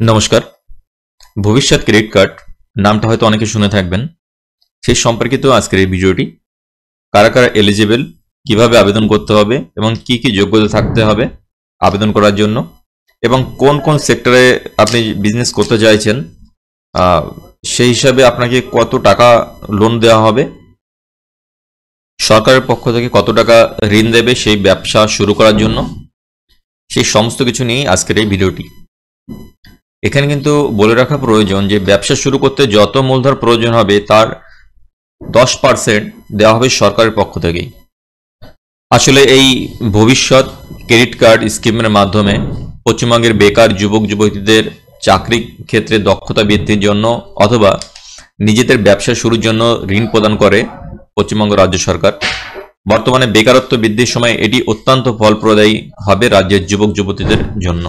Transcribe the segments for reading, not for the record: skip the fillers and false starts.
নমস্কার। ভবিষ্যৎ credit card নামটা হয়তো অনেকে শুনে থাকবেন। সেই সম্পর্কিত আজকের এই ভিডিওটি। কারা কারা এলিজিবল, কিভাবে আবেদন করতে হবে এবং কি কি যোগ্যতা থাকতে হবে আবেদন করার জন্য, এবং কোন কোন সেক্টরে আপনি বিজনেস করতে চাইছেন সেই হিসাবে আপনাকে কত টাকা লোন দেওয়া হবে, সরকারের পক্ষ থেকে কত টাকা ঋণ দেবে সেই ব্যবসা শুরু করার জন্য, সেই সমস্ত কিছু নিয়ে আজকের এই ভিডিওটি। এখানে কিন্তু বলে রাখা প্রয়োজন যে ব্যবসা শুরু করতে যত মূলধন প্রয়োজন হবে তার 10% দেওয়া হবে সরকারের পক্ষ থেকেই। আসলে এই ভবিষ্যৎ ক্রেডিট কার্ড স্কিমের মাধ্যমে পশ্চিমবঙ্গের বেকার যুবক যুবতীদের চাকরি ক্ষেত্রে দক্ষতা বৃদ্ধির জন্য অথবা নিজেদের ব্যবসা শুরুর জন্য ঋণ প্রদান করে পশ্চিমবঙ্গ রাজ্য সরকার। বর্তমানে বেকারত্ব বৃদ্ধির সময় এটি অত্যন্ত ফলপ্রদায়ী হবে রাজ্যের যুবক যুবতীদের জন্য।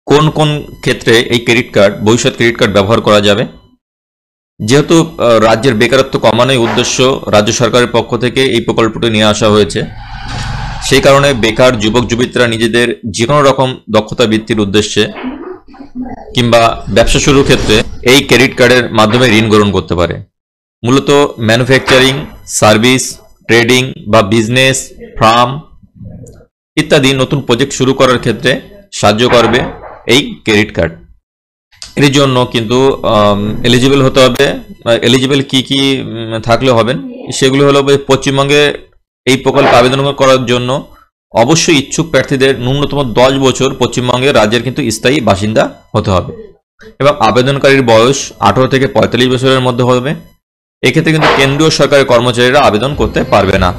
কোন কোন ক্ষেত্রে এই ক্রেডিট কার্ড, ভবিষ্যৎ ক্রেডিট কার্ড ব্যবহার করা যাবে? যেহেতু রাজ্যের বেকারত্ব কমানোর উদ্দেশ্য রাজ্য সরকারের পক্ষ থেকে এই প্রকল্পটি নিয়ে আসা হয়েছে, সেই কারণে বেকার যুবক যুবতীরা নিজেদের যে কোনো রকম দক্ষতা বৃদ্ধির উদ্দেশ্যে কিংবা ব্যবসা শুরুর ক্ষেত্রে এই ক্রেডিট কার্ডের মাধ্যমে ঋণ গ্রহণ করতে পারে। মূলত ম্যানুফ্যাকচারিং, সার্ভিস, ট্রেডিং বা বিজনেস, ফার্ম ইত্যাদি নতুন প্রজেক্ট শুরু করার ক্ষেত্রে সাহায্য করবে এই ক্রেডিট কার্ড। এর জন্য কিন্তু এলিজিবল হতে হবে। এলিজিবল কি কি থাকলে হবেন সেগুলো হলো, পশ্চিমবঙ্গে এই প্রকল্পে আবেদন করার জন্য অবশ্যই ইচ্ছুক প্রার্থীদের ন্যূনতম 10 বছর পশ্চিমবঙ্গের রাজ্যের কিন্তু স্থায়ী বাসিন্দা হতে হবে এবং আবেদনকারীর বয়স 18 থেকে 45 বছরের মধ্যে হবে। এক্ষেত্রে কিন্তু কেন্দ্রীয় সরকারের কর্মচারীরা আবেদন করতে পারবে না।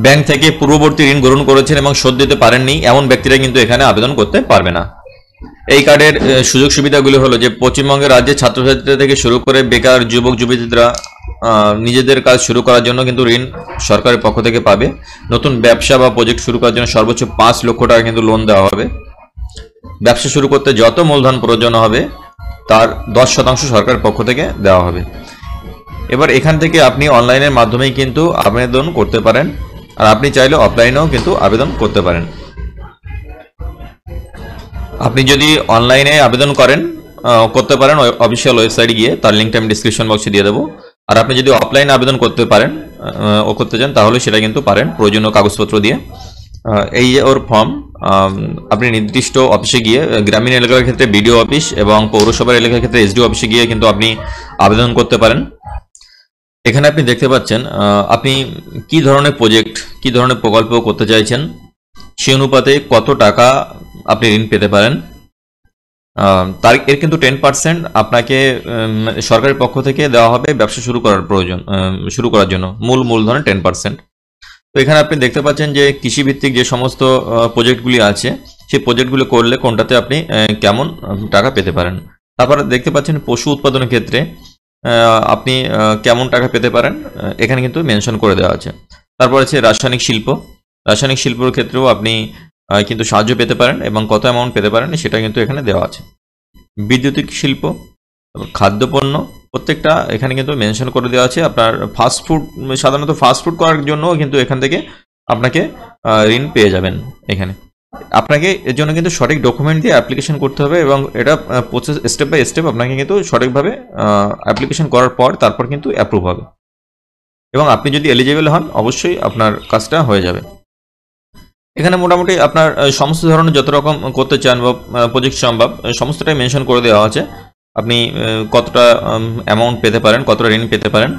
ব্যাংক থেকে পূর্ববর্তী ঋণ গ্রহণ করেছেন এবং শোধ দিতে পারেননি এমন ব্যক্তিরা কিন্তু এখানে আবেদন করতে পারবে না। এই কার্ডের সুযোগ সুবিধাগুলো হলো যে পশ্চিমবঙ্গের রাজ্যের ছাত্রছাত্রীরা থেকে শুরু করে বেকার যুবক যুবতীরা নিজেদের কাজ শুরু করার জন্য কিন্তু ঋণ সরকারের পক্ষ থেকে পাবে। নতুন ব্যবসা বা প্রজেক্ট শুরু করার জন্য সর্বোচ্চ 5 লক্ষ টাকা কিন্তু লোন দেওয়া হবে। ব্যবসা শুরু করতে যত মূলধন প্রয়োজন হবে তার 10% সরকারের পক্ষ থেকে দেওয়া হবে। এবার এখান থেকে আপনি অনলাইনের মাধ্যমেই কিন্তু আবেদন করতে পারেন, আর আপনি চাইলে অফলাইনেও কিন্তু আবেদন করতে পারেন। আপনি যদি অনলাইনে আবেদন করতে পারেন অফিসিয়াল ওয়েবসাইটে গিয়ে, তার লিঙ্কটা আমি ডিসক্রিপশন বক্সে দিয়ে দেবো। আর আপনি যদি অফলাইনে আবেদন করতে চান তাহলে সেটা কিন্তু পারেন প্রয়োজনীয় কাগজপত্র দিয়ে। এই যে ওর ফর্ম, আপনি নির্দিষ্ট অফিসে গিয়ে, গ্রামীণ এলাকার ক্ষেত্রে বিডিও অফিস এবং পৌরসভার এলাকার ক্ষেত্রে এসডিও অফিসে গিয়ে কিন্তু আপনি আবেদন করতে পারেন। এখানে আপনি দেখতে পাচ্ছেন আপনি কি ধরনের প্রজেক্ট, কি ধরনের প্রকল্প করতে চাইছেন, সেই অনুপাতে কত টাকা আপনি ঋণ পেতে পারেন। এর কিন্তু 10% আপনাকে সরকারের পক্ষ থেকে দেওয়া হবে ব্যবসা শুরু করার জন্য মূলধনের 10%। তো এখানে আপনি দেখতে পাচ্ছেন যে কৃষিভিত্তিক যে সমস্ত প্রজেক্টগুলি আছে সেই প্রজেক্টগুলো করলে কোনটাতে আপনি কেমন টাকা পেতে পারেন। তারপরে দেখতে পাচ্ছেন পশু উৎপাদনের ক্ষেত্রে আপনি কেমন টাকা পেতে পারেন, এখানে কিন্তু মেনশন করে দেওয়া আছে। তারপর আছে রাসায়নিক শিল্পর ক্ষেত্রেও আপনি কিন্তু সাহায্য পেতে পারেন এবং কত অ্যামাউন্ট পেতে পারেন সেটা কিন্তু এখানে দেওয়া আছে। বিদ্যুতিক শিল্প, খাদ্যপণ্য প্রত্যেকটা এখানে কিন্তু মেনশন করে দেওয়া আছে। আপনার ফাস্টফুড, সাধারণত ফাস্টফুড করার জন্য কিন্তু এখান থেকে আপনাকে ঋণ পেয়ে যাবেন। এখানে আপনাকে এর জন্য কিন্তু সঠিক ডকুমেন্ট দিয়ে অ্যাপ্লিকেশন করতে হবে এবং এটা প্রসেস স্টেপ বাই স্টেপ আপনাকে কিন্তু সঠিকভাবে অ্যাপ্লিকেশন করার পর তারপর কিন্তু অ্যাপ্রুভ হবে এবং আপনি যদি এলিজিবল হন অবশ্যই আপনার কাজটা হয়ে যাবে। এখানে মোটামুটি আপনার সমস্ত ধরনের যত রকম করতে চান বা প্রজেক্ট সম্ভব সমস্তটাই মেনশন করে দেওয়া আছে। আপনি কতটা অ্যামাউন্ট পেতে পারেন, কতটা ঋণ পেতে পারেন।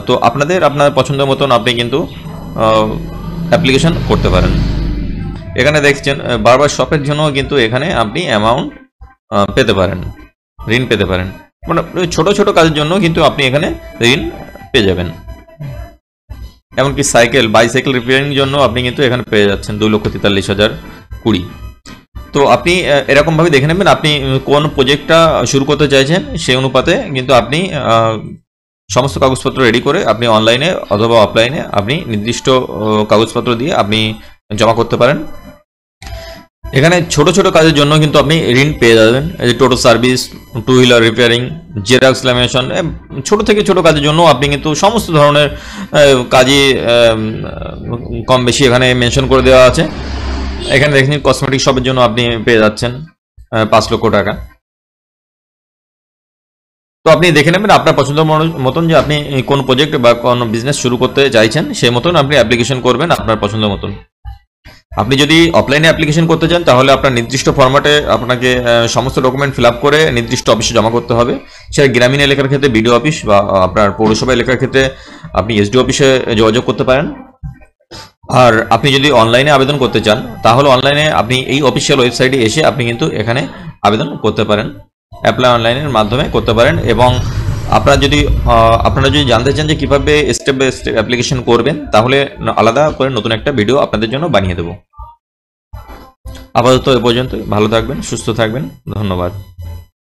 তো আপনার পছন্দের মতন আপনি কিন্তু অ্যাপ্লিকেশন করতে পারেন। এখানে দেখছেন বারবার শপের জন্য কিন্তু এখানে আপনি অ্যামাউন্ট পেতে পারেন, ঋণ পেতে পারেন। মানে ছোট ছোট কাজের জন্য কিন্তু আপনি এখানে ঋণ পেয়ে যাবেন। এমনকি বাইসাইকেল রিপেয়ারিং জন্য আপনি কিন্তু এখানে পেয়ে যাচ্ছেন 2,43,020। তো আপনি এরকমভাবে দেখে নেবেন আপনি কোন প্রজেক্টটা শুরু করতে চাইছেন, সেই অনুপাতে কিন্তু আপনি সমস্ত কাগজপত্র রেডি করে আপনি অনলাইনে অথবা অফলাইনে আপনি নির্দিষ্ট কাগজপত্র দিয়ে আপনি জমা করতে পারেন। এখানে ছোট ছোট কাজের জন্য কিন্তু আপনি ঋণ পেয়ে যাবেন। এই যে টোটো service, 2 wheeler repairing, xerox lamination, ছোট থেকে ছোট কাজের জন্য আপনি কিন্তু সমস্ত ধরনের কাজই কম বেশি এখানে মেনশন করে দেওয়া আছে। এখানে দেখেন কসমেটিক শপের জন্য আপনি পেয়ে যাচ্ছেন 5 লক্ষ টাকা। তো আপনি দেখে নেবেন আপনার পছন্দ মতন যে আপনি কোন প্রজেক্ট বা কোন বিজনেস শুরু করতে চাইছেন, সেই মতন আপনি অ্যাপ্লিকেশন করবেন আপনার পছন্দ মতন। আপনি যদি অফলাইনে অ্যাপ্লিকেশন করতে চান তাহলে আপনার নির্দিষ্ট ফরম্যাটে আপনাকে সমস্ত ডকুমেন্ট ফিল আপ করে নির্দিষ্ট অফিসে জমা করতে হবে। সেটা গ্রামীণ এলাকার ক্ষেত্রে বিডিও অফিস, বা আপনার পৌরসভা এলাকার ক্ষেত্রে আপনি এসডি অফিসে যোগাযোগ করতে পারেন। আর আপনি যদি অনলাইনে আবেদন করতে চান তাহলে অনলাইনে আপনি এই অফিসিয়াল ওয়েবসাইটে এসে আপনি কিন্তু এখানে আবেদন করতে পারেন, অ্যাপ্লাই অনলাইনের মাধ্যমে করতে পারেন। এবং আপনারা যদি জানতে চান যে কিভাবে স্টেপ বাই স্টেপ অ্যাপ্লিকেশন করবেন, তাহলে আলাদা করে নতুন একটা ভিডিও আপনাদের জন্য বানিয়ে দেবো। আপাতত এ পর্যন্ত, ভালো থাকবেন, সুস্থ থাকবেন, ধন্যবাদ।